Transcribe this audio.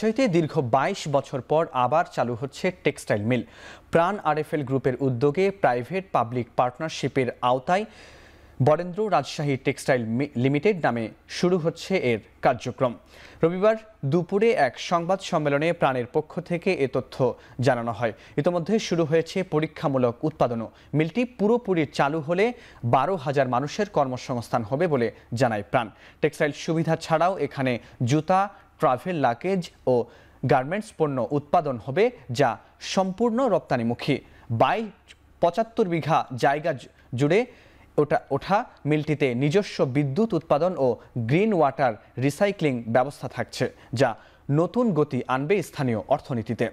রাজশাহীতে দীর্ঘ ২২ বছর পর আবার চালু হচ্ছে টেক্সটাইল মিল। প্রাণ আরএফএল গ্রুপের উদ্যোগে প্রাইভেট পাবলিক পার্টনারশিপের আওতায় বরেন্দ্র রাজশাহী টেক্সটাইল লিমিটেড নামে শুরু হচ্ছে এর কার্যক্রম। রবিবার দুপুরে এক সংবাদ সম্মেলনে প্রাণের পক্ষ থেকে এ তথ্য জানানো হয়। ইতোমধ্যে শুরু হয়েছে পরীক্ষামূলক উৎপাদনও। মিলটি পুরোপুরি চালু হলে ১২,০০০ মানুষের কর্মসংস্থান হবে বলে জানায় প্রাণ। টেক্সটাইল সুবিধা ছাড়াও এখানে জুতা, ট্রাভেল লাগেজ ও গার্মেন্টস পণ্য উৎপাদন হবে, যা সম্পূর্ণ রপ্তানিমুখী। ৭৫ বিঘা জায়গা জুড়ে ওঠা মিলটিতে নিজস্ব বিদ্যুৎ উৎপাদন ও গ্রিন ওয়াটার রিসাইক্লিং ব্যবস্থা থাকছে, যা নতুন গতি আনবে স্থানীয় অর্থনীতিতে।